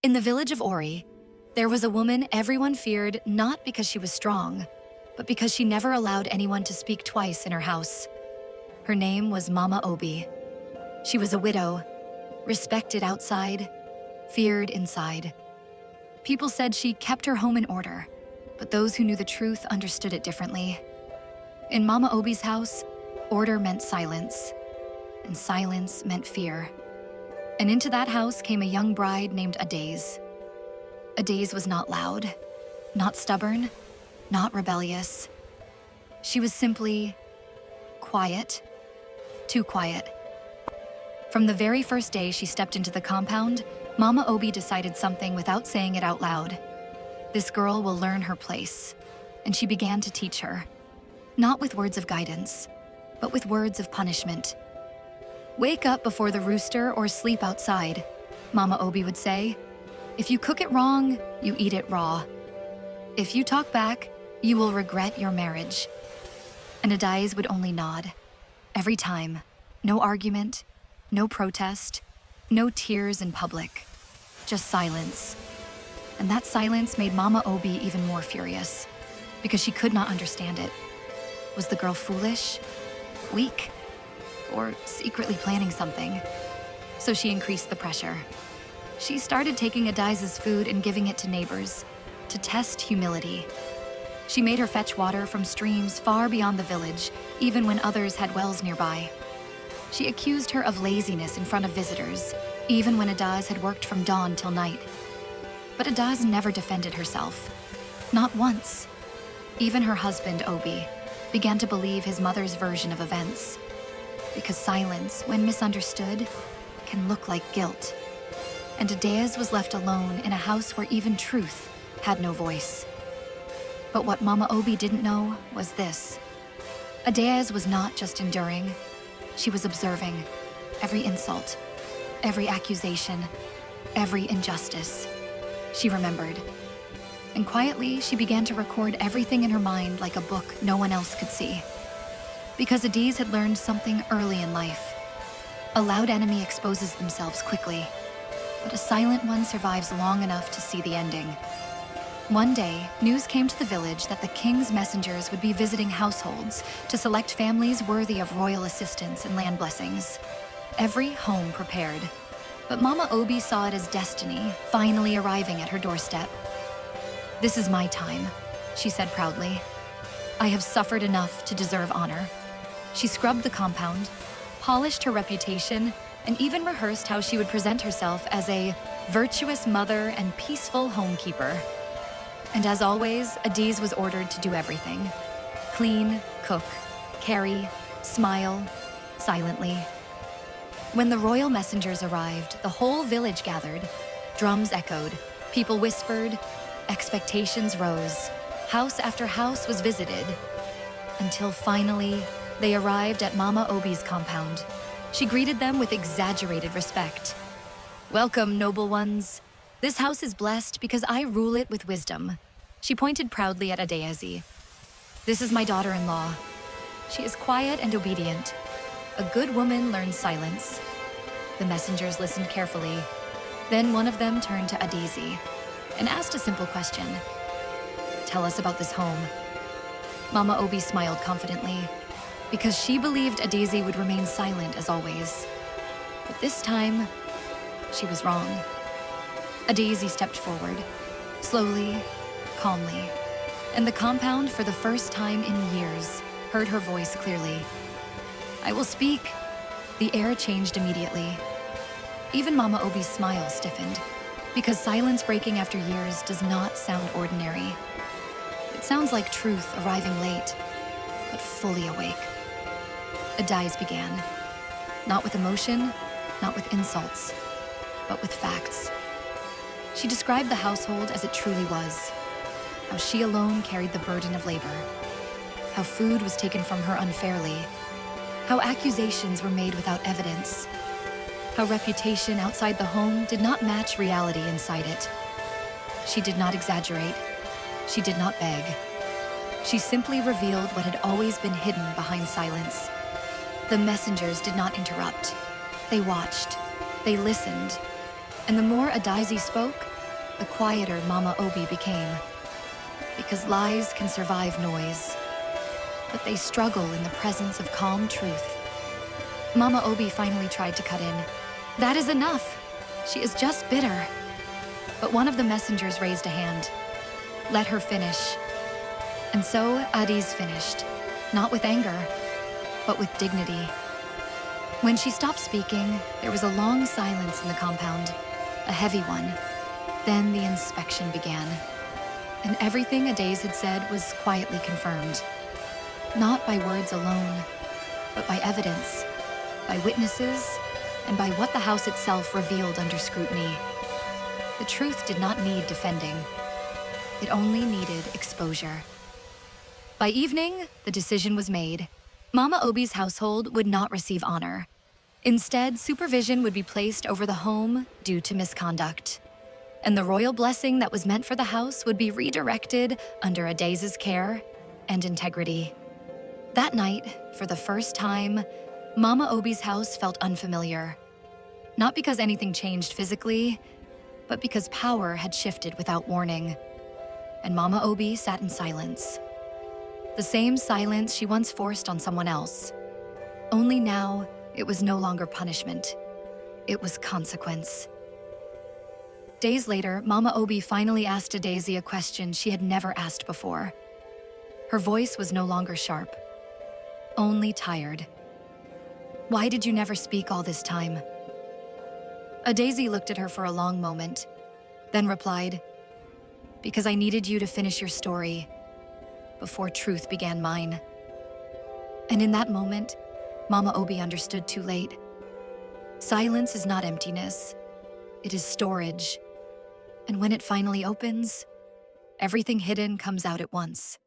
In the village of Ori, there was a woman everyone feared not because she was strong, but because she never allowed anyone to speak twice in her house. Her name was Mama Obi. She was a widow, respected outside, feared inside. People said she kept her home in order, but those who knew the truth understood it differently. In Mama Obi's house, order meant silence, and silence meant fear. And into that house came a young bride named Adaeze. Adaeze was not loud, not stubborn, not rebellious. She was simply quiet, too quiet. From the very first day she stepped into the compound, Mama Obi decided something without saying it out loud. This girl will learn her place, and she began to teach her. Not with words of guidance, but with words of punishment. "Wake up before the rooster or sleep outside," Mama Obi would say. "If you cook it wrong, you eat it raw. If you talk back, you will regret your marriage." And Adaeze would only nod. Every time. No argument, no protest, no tears in public. Just silence. And that silence made Mama Obi even more furious, because she could not understand it. Was the girl foolish? Weak? Or secretly planning something? So she increased the pressure. She started taking Adaeze's food and giving it to neighbors, to test humility. She made her fetch water from streams far beyond the village, even when others had wells nearby. She accused her of laziness in front of visitors, even when Adaeze had worked from dawn till night. But Adaeze never defended herself. Not once. Even her husband, Obi, began to believe his mother's version of events. Because silence, when misunderstood, can look like guilt. And Adaeze was left alone in a house where even truth had no voice. But what Mama Obi didn't know was this. Adaeze was not just enduring. She was observing every insult, every accusation, every injustice. She remembered. And quietly, she began to record everything in her mind like a book no one else could see. Because Adaeze had learned something early in life. A loud enemy exposes themselves quickly, but a silent one survives long enough to see the ending. One day, news came to the village that the king's messengers would be visiting households to select families worthy of royal assistance and land blessings. Every home prepared. But Mama Obi saw it as destiny, finally arriving at her doorstep. "This is my time," she said proudly. "I have suffered enough to deserve honor." She scrubbed the compound, polished her reputation, and even rehearsed how she would present herself as a virtuous mother and peaceful homekeeper. And as always, Adaeze was ordered to do everything. Clean, cook, carry, smile, silently. When the royal messengers arrived, the whole village gathered. Drums echoed, people whispered, expectations rose. House after house was visited. Until finally, they arrived at Mama Obi's compound. She greeted them with exaggerated respect. "Welcome, noble ones. This house is blessed because I rule it with wisdom." She pointed proudly at Adaeze. "This is my daughter-in-law. She is quiet and obedient. A good woman learns silence." The messengers listened carefully. Then one of them turned to Adaeze and asked a simple question. "Tell us about this home." Mama Obi smiled confidently, because she believed Adaeze would remain silent as always. But this time, she was wrong. Adaeze stepped forward, slowly, calmly, and the compound, for the first time in years, heard her voice clearly. "I will speak." The air changed immediately. Even Mama Obi's smile stiffened, because silence breaking after years does not sound ordinary. It sounds like truth arriving late, but fully awake. Adaeze began, not with emotion, not with insults, but with facts. She described the household as it truly was, how she alone carried the burden of labor, how food was taken from her unfairly, how accusations were made without evidence, how reputation outside the home did not match reality inside it. She did not exaggerate. She did not beg. She simply revealed what had always been hidden behind silence. The messengers did not interrupt. They watched. They listened. And the more Adaeze spoke, the quieter Mama Obi became. Because lies can survive noise, but they struggle in the presence of calm truth. Mama Obi finally tried to cut in. "That is enough. She is just bitter." But one of the messengers raised a hand. "Let her finish." And so Adaeze finished, not with anger, but with dignity. When she stopped speaking, there was a long silence in the compound, a heavy one. Then the inspection began, and everything Adaeze had said was quietly confirmed. Not by words alone, but by evidence, by witnesses, and by what the house itself revealed under scrutiny. The truth did not need defending. It only needed exposure. By evening, the decision was made. Mama Obi's household would not receive honor. Instead, supervision would be placed over the home due to misconduct. And the royal blessing that was meant for the house would be redirected under Adaeze's care and integrity. That night, for the first time, Mama Obi's house felt unfamiliar. Not because anything changed physically, but because power had shifted without warning. And Mama Obi sat in silence. The same silence she once forced on someone else. Only now, it was no longer punishment. It was consequence. Days later, Mama Obi finally asked Adaeze a question she had never asked before. Her voice was no longer sharp, only tired. "Why did you never speak all this time?" Adaeze looked at her for a long moment, then replied, "Because I needed you to finish your story before truth began mine." And in that moment, Mama Obi understood too late. Silence is not emptiness. It is storage. And when it finally opens, everything hidden comes out at once.